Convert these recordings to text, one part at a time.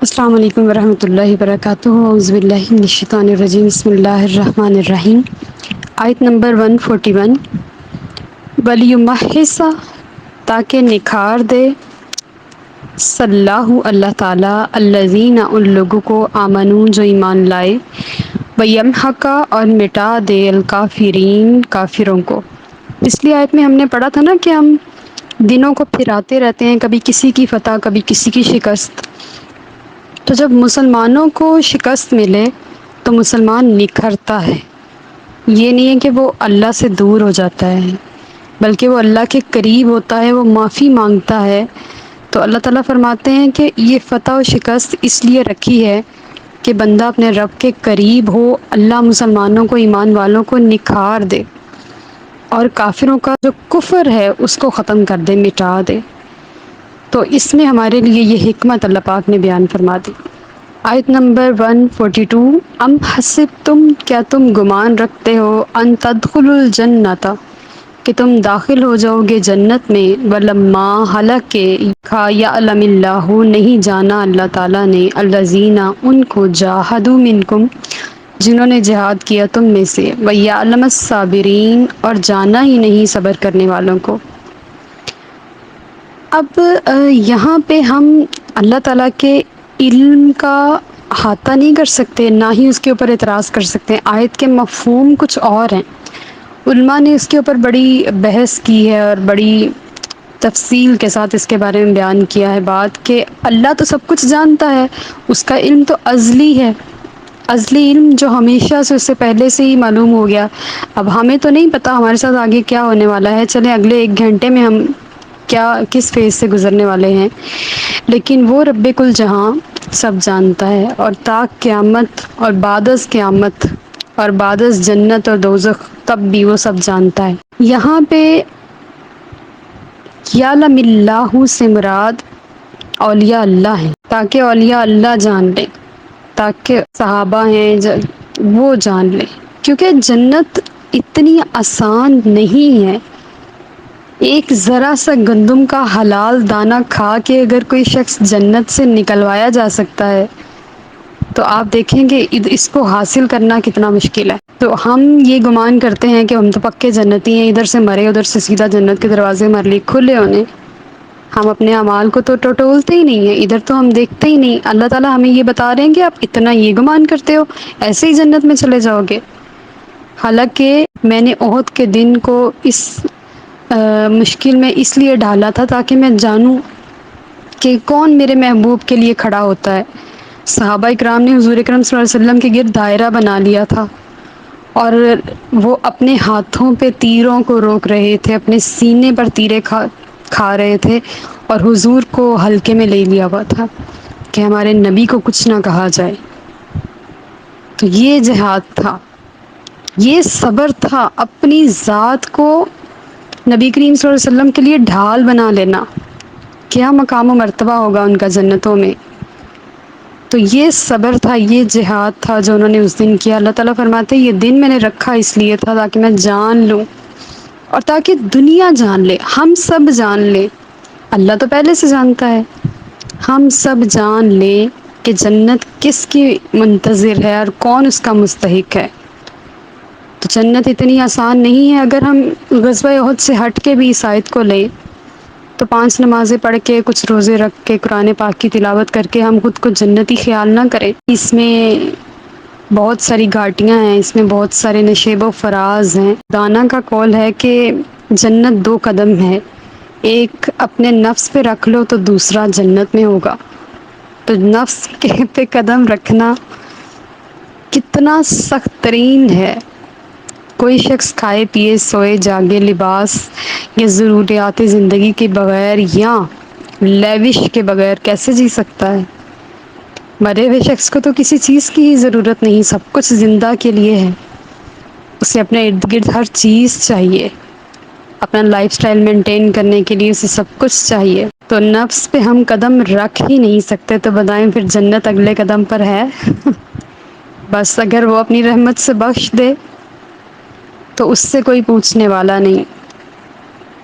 السلام علیکم ورحمۃ اللہ وبرکاتہ اعوذ باللہ من الشیطان الرجیم بسم اللہ الرحمن الرحیم آیت نمبر 141 ولیمحص تاکہ نکھار دے صلاح اللہ تعالیٰ الذین ان لوگوں کو آمنون جو ایمان لائے ویمحقا اور مٹا دے الکافرین کافروں کو۔ پچھلی آیت میں ہم نے پڑھا تھا نا کہ ہم دنوں کو پھراتے رہتے ہیں، کبھی کسی کی فتح کبھی کسی کی شکست۔ تو جب مسلمانوں کو شکست ملے تو مسلمان نکھرتا ہے، یہ نہیں ہے کہ وہ اللہ سے دور ہو جاتا ہے بلکہ وہ اللہ کے قریب ہوتا ہے، وہ معافی مانگتا ہے۔ تو اللہ تعالیٰ فرماتے ہیں کہ یہ فتح و شکست اس لیے رکھی ہے کہ بندہ اپنے رب کے قریب ہو، اللہ مسلمانوں کو ایمان والوں کو نکھار دے اور کافروں کا جو کفر ہے اس کو ختم کر دے، مٹا دے۔ تو اس میں ہمارے لیے یہ حکمت اللہ پاک نے بیان فرما دی۔ آیت نمبر 142 ام حسبتم کیا تم گمان رکھتے ہو ان تدخلوا الجنت کہ تم داخل ہو جاؤ گے جنت میں، ولما حالانکہ یعلم اللہ نہیں جانا اللہ تعالیٰ نے الذین ان کو جاہدوا منکم جنہوں نے جہاد کیا تم میں سے، ویعلم الصابرین اور جانا ہی نہیں صبر کرنے والوں کو۔ اب یہاں پہ ہم اللہ تعالیٰ کے علم کا احاطہ نہیں کر سکتے، نہ ہی اس کے اوپر اعتراض کر سکتے ہیں۔ آیت کے مفہوم کچھ اور ہیں، علماء نے اس کے اوپر بڑی بحث کی ہے اور بڑی تفصیل کے ساتھ اس کے بارے میں بیان کیا ہے بات کہ اللہ تو سب کچھ جانتا ہے، اس کا علم تو ازلی ہے، ازلی علم جو ہمیشہ سے، اس سے پہلے سے ہی معلوم ہو گیا۔ اب ہمیں تو نہیں پتا ہمارے ساتھ آگے کیا ہونے والا ہے، چلیں اگلے 1 گھنٹے میں ہم کیا کس فیز سے گزرنے والے ہیں، لیکن وہ رب کل جہاں سب جانتا ہے، اور تا قیامت اور بعد از قیامت اور بعد از جنت اور دوزخ تب بھی وہ سب جانتا ہے۔ یہاں پہ یعلم اللہ سے مراد اولیاء اللہ ہیں، تاکہ اولیاء اللہ جان لیں، تاکہ صحابہ ہیں وہ جان لیں، کیونکہ جنت اتنی آسان نہیں ہے۔ ایک ذرا سا گندم کا حلال دانہ کھا کے اگر کوئی شخص جنت سے نکلوایا جا سکتا ہے تو آپ دیکھیں کہ اس کو حاصل کرنا کتنا مشکل ہے۔ تو ہم یہ گمان کرتے ہیں کہ ہم تو پکے جنتی ہیں، ادھر سے مرے ادھر سے سیدھا جنت کے دروازے ہمارے لیے کھلے ہونے۔ ہم اپنے اعمال کو تو ٹٹولتے ہی نہیں ہیں، ادھر تو ہم دیکھتے ہی نہیں۔ اللہ تعالیٰ ہمیں یہ بتا رہے ہیں کہ آپ اتنا یہ گمان کرتے ہو، ایسے ہی جنت میں چلے جاؤ گے۔ حالانکہ میں نے احد کے دن کو اس مشکل میں اس لیے ڈالا تھا تاکہ میں جانوں کہ کون میرے محبوب کے لیے کھڑا ہوتا ہے۔ صحابہ اکرام نے حضور اکرم صلی اللہ علیہ وسلم کے گرد دائرہ بنا لیا تھا اور وہ اپنے ہاتھوں پہ تیروں کو روک رہے تھے، اپنے سینے پر تیرے کھا رہے تھے، اور حضور کو ہلکے میں لے لیا ہوا تھا کہ ہمارے نبی کو کچھ نہ کہا جائے۔ تو یہ جہاد تھا، یہ صبر تھا، اپنی ذات کو نبی کریم صلی اللہ علیہ وسلم کے لیے ڈھال بنا لینا۔ کیا مقام و مرتبہ ہوگا ان کا جنتوں میں۔ تو یہ صبر تھا، یہ جہاد تھا جو انہوں نے اس دن کیا۔ اللہ تعالیٰ فرماتے ہیں یہ دن میں نے رکھا اس لیے تھا تاکہ میں جان لوں اور تاکہ دنیا جان لے، ہم سب جان لیں۔ اللہ تو پہلے سے جانتا ہے، ہم سب جان لیں کہ جنت کس کی منتظر ہے اور کون اس کا مستحق ہے۔ تو جنت اتنی آسان نہیں ہے۔ اگر ہم غزوہ احد سے ہٹ کے بھی اس آیت کو لیں تو 5 نمازیں پڑھ کے، کچھ روزے رکھ کے، قرآن پاک کی تلاوت کر کے ہم خود کو جنتی خیال نہ کریں۔ اس میں بہت ساری گھاٹیاں ہیں، اس میں بہت سارے نشیب و فراز ہیں۔ دانا کا قول ہے کہ جنت 2 قدم ہے، ایک اپنے نفس پہ رکھ لو تو دوسرا جنت میں ہوگا۔ تو نفس کے پہ قدم رکھنا کتنا سخت ترین ہے۔ کوئی شخص کھائے پیے سوئے جاگے لباس یا ضروریات زندگی کے بغیر یا لیوش کے بغیر کیسے جی سکتا ہے؟ مرے ہوئے شخص کو تو کسی چیز کی ہی ضرورت نہیں، سب کچھ زندہ کے لیے ہے۔ اسے اپنے ارد گرد ہر چیز چاہیے، اپنا لائف سٹائل مینٹین کرنے کے لیے اسے سب کچھ چاہیے۔ تو نفس پہ ہم قدم رکھ ہی نہیں سکتے تو بتائیں پھر جنت اگلے قدم پر ہے؟ بس اگر وہ اپنی رحمت سے بخش دے تو اس سے کوئی پوچھنے والا نہیں،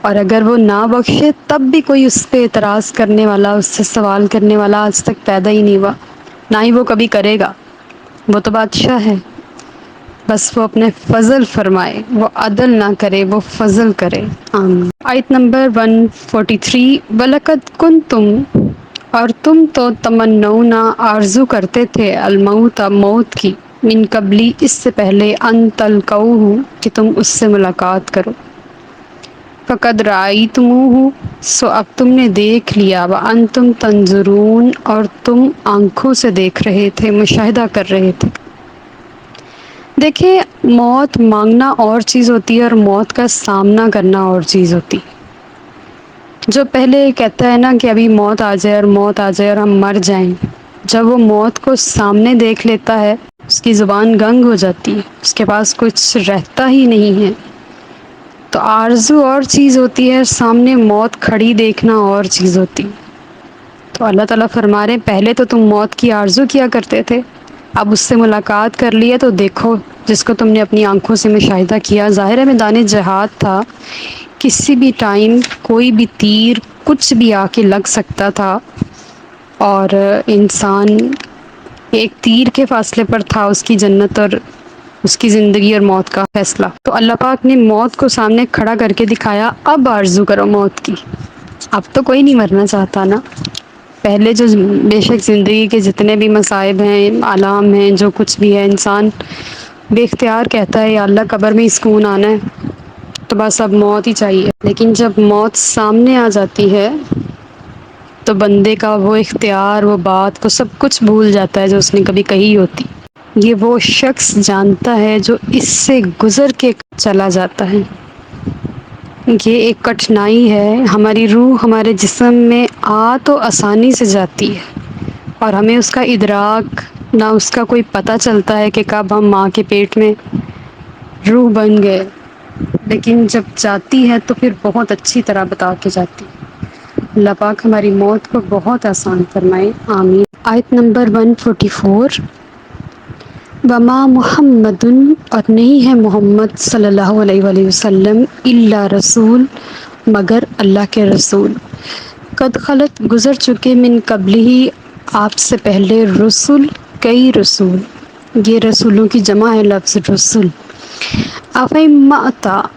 اور اگر وہ نہ بخشے تب بھی کوئی اس پہ اعتراض کرنے والا، اس سے سوال کرنے والا آج تک پیدا ہی نہیں ہوا۔ نہ ہی وہ کبھی کرے گا، وہ تو بادشاہ ہے، بس وہ اپنے فضل فرمائے، وہ عدل نہ کرے، وہ فضل کرے۔ آمین۔ آیت نمبر 143، وَلَقَدْ كُنْتُمْ، اور تم تو تمنون آرزو کرتے تھے، الموت، موت کی، من قبلی، اس سے پہلے، ان تلقوہ، کہ تم اس سے ملاقات کرو، فقد رأیتموہ، سو اب تم نے دیکھ لیا، وانتم تنظرون، اور تم آنکھوں سے دیکھ رہے تھے، مشاہدہ کر رہے تھے۔ دیکھیں، موت مانگنا اور چیز ہوتی ہے اور موت کا سامنا کرنا اور چیز ہوتی ہے۔ جو پہلے کہتا ہے نا کہ ابھی موت آ جائے اور موت آ جائے اور ہم مر جائیں، جب وہ موت کو سامنے دیکھ لیتا ہے، اس کی زبان گنگ ہو جاتی ہے، اس کے پاس کچھ رہتا ہی نہیں ہے۔ تو آرزو اور چیز ہوتی ہے، سامنے موت کھڑی دیکھنا اور چیز ہوتی ہے۔ تو اللہ تعالیٰ فرما رہے ہیں پہلے تو تم موت کی آرزو کیا کرتے تھے، اب اس سے ملاقات کر لی ہے تو دیکھو، جس کو تم نے اپنی آنکھوں سے مشاہدہ کیا۔ ظاہر ہے میدان جہاد تھا، کسی بھی ٹائم کوئی بھی تیر کچھ بھی آ کے لگ سکتا تھا، اور انسان ایک تیر کے فاصلے پر تھا، اس کی جنت اور اس کی زندگی اور موت کا فیصلہ۔ تو اللہ پاک نے موت کو سامنے کھڑا کر کے دکھایا، اب آرزو کرو موت کی۔ اب تو کوئی نہیں مرنا چاہتا نا۔ پہلے جو بے شک زندگی کے جتنے بھی مصائب ہیں، آلام ہیں، جو کچھ بھی ہے، انسان بے اختیار کہتا ہے یا اللہ قبر میں ہی سکون آنا ہے، تو بس اب موت ہی چاہیے۔ لیکن جب موت سامنے آ جاتی ہے تو بندے کا وہ اختیار، وہ بات، وہ سب کچھ بھول جاتا ہے جو اس نے کبھی کہی ہوتی۔ یہ وہ شخص جانتا ہے جو اس سے گزر کے چلا جاتا ہے۔ یہ ایک کٹھنائی ہے، ہماری روح ہمارے جسم میں آ تو آسانی سے جاتی ہے اور ہمیں اس کا ادراک نہ اس کا کوئی پتہ چلتا ہے کہ کب ہم ماں کے پیٹ میں روح بن گئے، لیکن جب جاتی ہے تو پھر بہت اچھی طرح بتا کے جاتی ہے۔ اللہ پاک ہماری موت کو بہت آسان فرمائے، آمین۔ آیت نمبر 144، وما محمد، اور نہیں ہے محمد صلی اللہ علیہ وآلہ وسلم، الا رسول، مگر اللہ کے رسول، قد خلت، گزر چکے، من قبل ہی، آپ سے پہلے، رسول، کئی رسول، یہ رسولوں کی جمع ہے لفظ رسول۔ افَإِن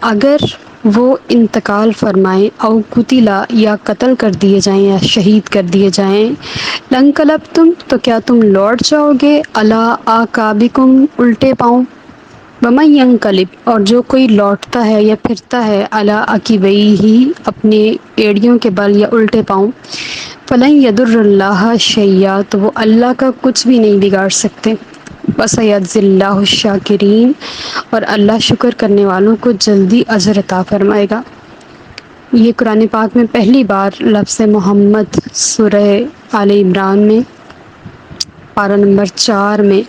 اگر وہ انتقال فرمائیں، او قتلا، یا قتل کر دیے جائیں یا شہید کر دیے جائیں، لانقلبتم، تو کیا تم لوٹ جاؤ گے، علی اعقابکم، الٹے پاؤں، ومن ینقلب، اور جو کوئی لوٹتا ہے یا پھرتا ہے، علی عقبیہ، اپنے ایڑیوں کے بل یا الٹے پاؤں، فلن یضر اللہ شیئا، تو وہ اللہ کا کچھ بھی نہیں بگاڑ سکتے، وسیجزی اللہ الشاکرین، اور اللہ شکر کرنے والوں کو جلدی اجر عطا فرمائے گا۔ یہ قرآن پاک میں پہلی بار لفظ محمد سورہ آل عمران میں پارہ نمبر 4 میں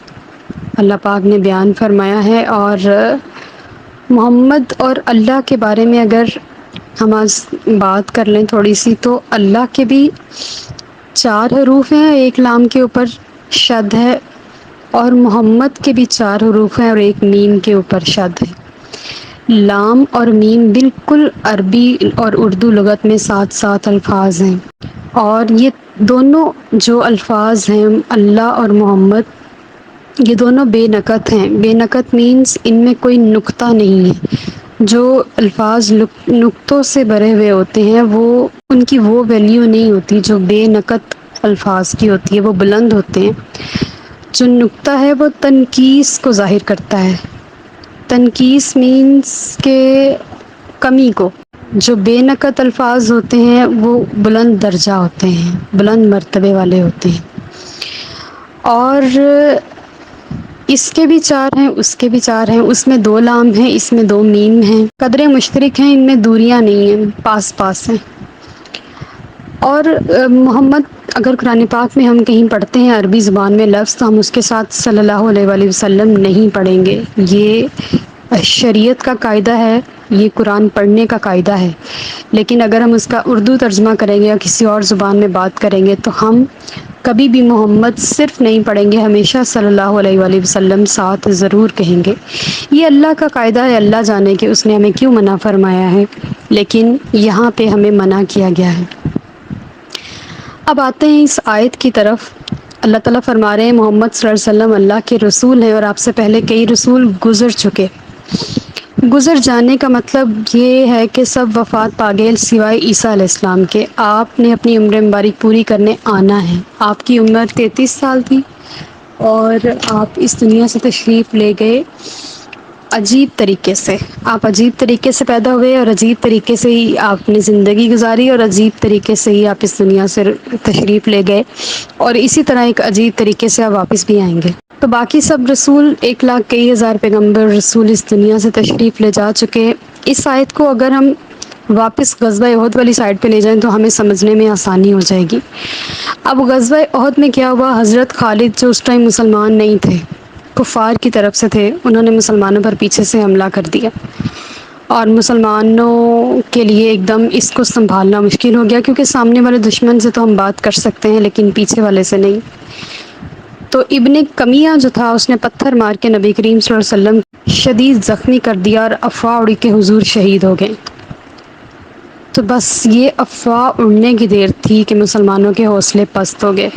اللہ پاک نے بیان فرمایا ہے۔ اور محمد اور اللہ کے بارے میں اگر ہم آج بات کر لیں تھوڑی سی، تو اللہ کے بھی 4 حروف ہیں، ایک لام کے اوپر شد ہے، اور محمد کے بھی 4 حروف ہیں اور ایک میم کے اوپر شد ہے۔ لام اور میم بالکل عربی اور اردو لغت میں ساتھ ساتھ الفاظ ہیں، اور یہ دونوں جو الفاظ ہیں اللہ اور محمد، یہ دونوں بے نقط ہیں۔ بے نقط مینس ان میں کوئی نقطہ نہیں ہے۔ جو الفاظ نقطوں سے بھرے ہوئے ہوتے ہیں، وہ ان کی وہ ویلیو نہیں ہوتی جو بے نقط الفاظ کی ہوتی ہے، وہ بلند ہوتے ہیں۔ جو نقطہ ہے وہ تنقیص کو ظاہر کرتا ہے، تنقیص مینس کے کمی کو۔ جو بے نقط الفاظ ہوتے ہیں وہ بلند درجہ ہوتے ہیں، بلند مرتبے والے ہوتے ہیں۔ اور اس کے بھی 4 ہیں، اس کے بھی 4 ہیں، اس میں 2 لام ہیں، اس میں 2 میم ہیں، قدریں مشترک ہیں، ان میں دوریاں نہیں ہیں، پاس پاس ہیں۔ اور محمد اگر قرآن پاک میں ہم کہیں پڑھتے ہیں عربی زبان میں لفظ، تو ہم اس کے ساتھ صلی اللہ علیہ وآلہ وسلم نہیں پڑھیں گے۔ یہ شریعت کا قاعدہ ہے، یہ قرآن پڑھنے کا قاعدہ ہے، لیکن اگر ہم اس کا اردو ترجمہ کریں گے یا کسی اور زبان میں بات کریں گے تو ہم کبھی بھی محمد صرف نہیں پڑھیں گے، ہمیشہ صلی اللہ علیہ وآلہ وسلم ساتھ ضرور کہیں گے۔ یہ اللہ کا قاعدہ ہے، اللہ جانے کہ اس نے ہمیں کیوں منع فرمایا ہے، لیکن یہاں پہ ہمیں منع کیا گیا ہے۔ اب آتے ہیں اس آیت کی طرف۔ اللہ تعالیٰ فرما رہے ہیں محمد صلی اللہ علیہ وسلم اللہ کے رسول ہیں اور آپ سے پہلے کئی رسول گزر چکے. گزر جانے کا مطلب یہ ہے کہ سب وفات پا گئے سوائے عیسیٰ علیہ السلام کے. آپ نے اپنی عمر مبارک پوری کرنے آنا ہے. آپ کی عمر 33 سال تھی اور آپ اس دنیا سے تشریف لے گئے عجیب طریقے سے. آپ عجیب طریقے سے پیدا ہوئے اور عجیب طریقے سے ہی آپ نے زندگی گزاری اور عجیب طریقے سے ہی آپ اس دنیا سے تشریف لے گئے اور اسی طرح ایک عجیب طریقے سے آپ واپس بھی آئیں گے. تو باقی سب رسول 1,20,000 پیغمبر رسول اس دنیا سے تشریف لے جا چکے. اس آیت کو اگر ہم واپس غزوہ احد والی سائڈ پہ لے جائیں تو ہمیں سمجھنے میں آسانی ہو جائے گی. اب غزوہ احد میں کیا ہوا؟ حضرت خالد جو اس ٹائم مسلمان نہیں تھے، کفار کی طرف سے تھے، انہوں نے مسلمانوں پر پیچھے سے حملہ کر دیا اور مسلمانوں کے لیے ایک دم اس کو سنبھالنا مشکل ہو گیا، کیونکہ سامنے والے دشمن سے تو ہم بات کر سکتے ہیں لیکن پیچھے والے سے نہیں. تو ابن کمیہ جو تھا اس نے پتھر مار کے نبی کریم صلی اللہ علیہ وسلم شدید زخمی کر دیا اور افواہ اڑی کے حضور شہید ہو گئے. تو بس یہ افواہ اڑنے کی دیر تھی کہ مسلمانوں کے حوصلے پست ہو گئے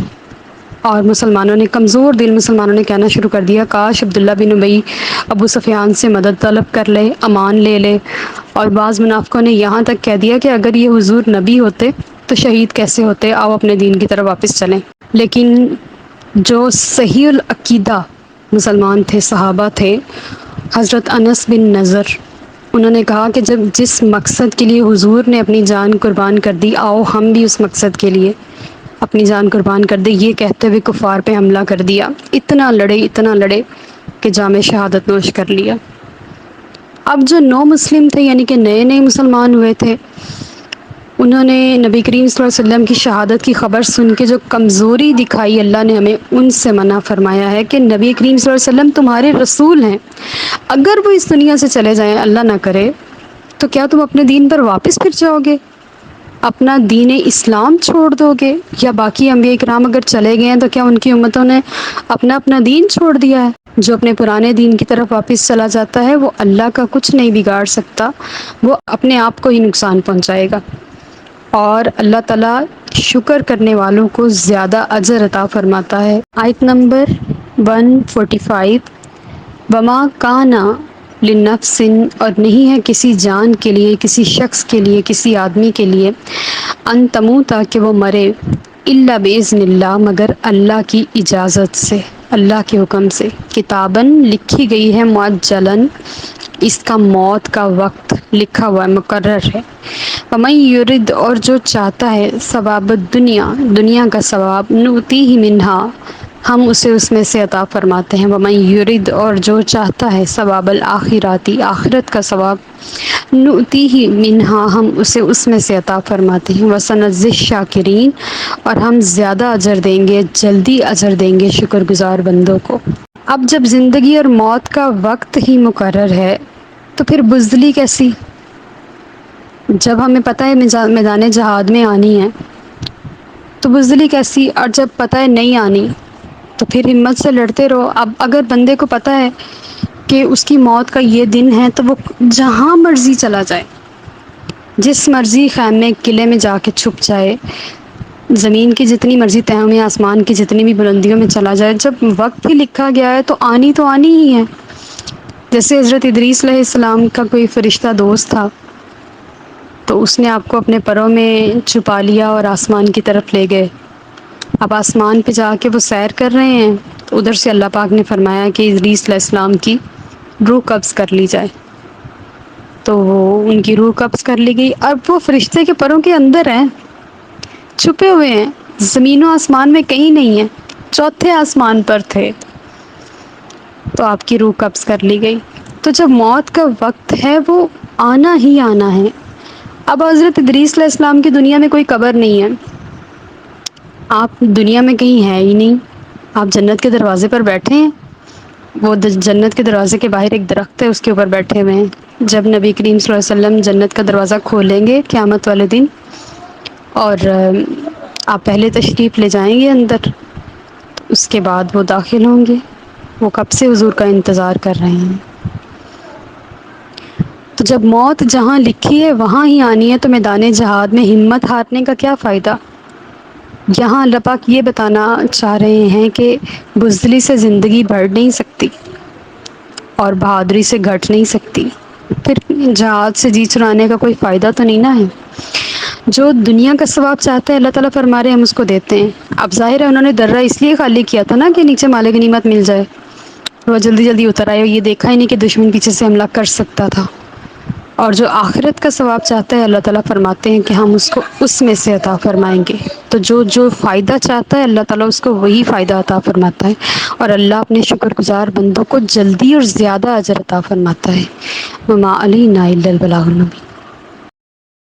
اور مسلمانوں نے، کمزور دل مسلمانوں نے کہنا شروع کر دیا کاش عبداللہ بن ابی ابو سفیان سے مدد طلب کر لے، امان لے لے. اور بعض منافقوں نے یہاں تک کہہ دیا کہ اگر یہ حضور نبی ہوتے تو شہید کیسے ہوتے، آؤ اپنے دین کی طرف واپس چلیں. لیکن جو صحیح العقیدہ مسلمان تھے، صحابہ تھے، حضرت انس بن نضر، انہوں نے کہا کہ جب جس مقصد کے لیے حضور نے اپنی جان قربان کر دی، آؤ ہم بھی اس مقصد کے لیے اپنی جان قربان کر دے. یہ کہتے ہوئے کفار پہ حملہ کر دیا. اتنا لڑے کہ جام شہادت نوش کر لیا. اب جو نو مسلم تھے، یعنی کہ نئے نئے مسلمان ہوئے تھے، انہوں نے نبی کریم صلی اللہ علیہ وسلم کی شہادت کی خبر سن کے جو کمزوری دکھائی، اللہ نے ہمیں ان سے منع فرمایا ہے کہ نبی کریم صلی اللہ علیہ وسلم تمہارے رسول ہیں، اگر وہ اس دنیا سے چلے جائیں، اللہ نہ کرے، تو کیا تم اپنے دین پر واپس پھر جاؤ گے؟ اپنا دین اسلام چھوڑ دو گے؟ یا باقی انبیاء کرام اگر چلے گئے ہیں تو کیا ان کی امتوں نے اپنا اپنا دین چھوڑ دیا ہے؟ جو اپنے پرانے دین کی طرف واپس چلا جاتا ہے وہ اللہ کا کچھ نہیں بگاڑ سکتا، وہ اپنے آپ کو ہی نقصان پہنچائے گا. اور اللہ تعالیٰ شکر کرنے والوں کو زیادہ اجر عطا فرماتا ہے. آیت نمبر 145، وما کانا لنفس، اور نہیں ہے کسی جان کے لیے، کسی شخص کے لیے، کسی آدمی کے لیے، ان تموتا کہ وہ مرے، الا باذن اللہ مگر اللہ کی اجازت سے، اللہ کے حکم سے. کتاباً لکھی گئی ہے، معجلاً اس کا موت کا وقت لکھا ہوا ہے، مقرر ہے. ومن یرد، اور جو چاہتا ہے، ثواب الدنیا، دنیا کا ثواب، نؤتیہ منہا، ہم اسے اس میں سے عطا فرماتے ہیں. ومن یرد، اور جو چاہتا ہے، ثواب الآخرات، آخرت کا ثواب، نؤتیہ منہا، ہم اسے اس میں سے عطا فرماتے ہیں. وسنجزی الشاکرین، اور ہم زیادہ اجر دیں گے، جلدی اجر دیں گے شکر گزار بندوں کو. اب جب زندگی اور موت کا وقت ہی مقرر ہے تو پھر بزدلی کیسی؟ جب ہمیں پتہ ہے میدان جہاد میں آنی ہے تو بزدلی کیسی؟ اور جب پتہ ہے نہیں آنی تو پھر ہمت سے لڑتے رہو. اب اگر بندے کو پتہ ہے کہ اس کی موت کا یہ دن ہے تو وہ جہاں مرضی چلا جائے، جس مرضی خیمے قلعے میں جا کے چھپ جائے، زمین کی جتنی مرضی تہوں میں، آسمان کی جتنی بھی بلندیوں میں چلا جائے، جب وقت ہی لکھا گیا ہے تو آنی ہی ہے. جیسے حضرت ادریس علیہ السلام کا کوئی فرشتہ دوست تھا تو اس نے آپ کو اپنے پروں میں چھپا لیا اور آسمان کی طرف لے گئے. اب آسمان پہ جا کے وہ سیر کر رہے ہیں تو ادھر سے اللہ پاک نے فرمایا کہ ادریس علیہ السلام کی روح قبض کر لی جائے. تو وہ ان کی روح قبض کر لی گئی. اب وہ فرشتے کے پروں کے اندر ہیں، چھپے ہوئے ہیں، زمین و آسمان میں کہیں نہیں ہیں، چوتھے آسمان پر تھے، تو آپ کی روح قبض کر لی گئی. تو جب موت کا وقت ہے وہ آنا ہی آنا ہے. اب حضرت ادریس علیہ السلام کی دنیا میں کوئی قبر نہیں ہے، آپ دنیا میں کہیں ہیں ہی نہیں، آپ جنت کے دروازے پر بیٹھے ہیں. وہ جنت کے دروازے کے باہر ایک درخت ہے، اس کے اوپر بیٹھے ہوئے ہیں. جب نبی کریم صلی اللہ علیہ وسلم جنت کا دروازہ کھولیں گے قیامت والے دن اور آپ پہلے تشریف لے جائیں گے اندر، اس کے بعد وہ داخل ہوں گے. وہ کب سے حضور کا انتظار کر رہے ہیں. تو جب موت جہاں لکھی ہے وہاں ہی آنی ہے تو میدان جہاد میں ہمت ہارنے کا کیا فائدہ؟ یہاں اللہ پاک یہ بتانا چاہ رہے ہیں کہ بزدلی سے زندگی بڑھ نہیں سکتی اور بہادری سے گھٹ نہیں سکتی، پھر جہاد سے جی چرانے کا کوئی فائدہ تو نہیں نا ہے۔ جو دنیا کا ثواب چاہتے ہیں اللہ تعالیٰ فرما رہے ہیں ہم اس کو دیتے ہیں۔ اب ظاہر ہے انہوں نے درہ اس لیے خالی کیا تھا نا کہ نیچے مال غنیمت مل جائے، وہ جلدی جلدی اتر آئے، یہ دیکھا ہی نہیں کہ دشمن پیچھے سے حملہ کر سکتا تھا۔ اور جو آخرت کا ثواب چاہتا ہے اللہ تعالیٰ فرماتے ہیں کہ ہم اس کو اس میں سے عطا فرمائیں گے۔ تو جو جو فائدہ چاہتا ہے اللہ تعالیٰ اس کو وہی فائدہ عطا فرماتا ہے، اور اللہ اپنے شکر گزار بندوں کو جلدی اور زیادہ اجر عطا فرماتا ہے۔ وما علینا الا البلاغ المبین۔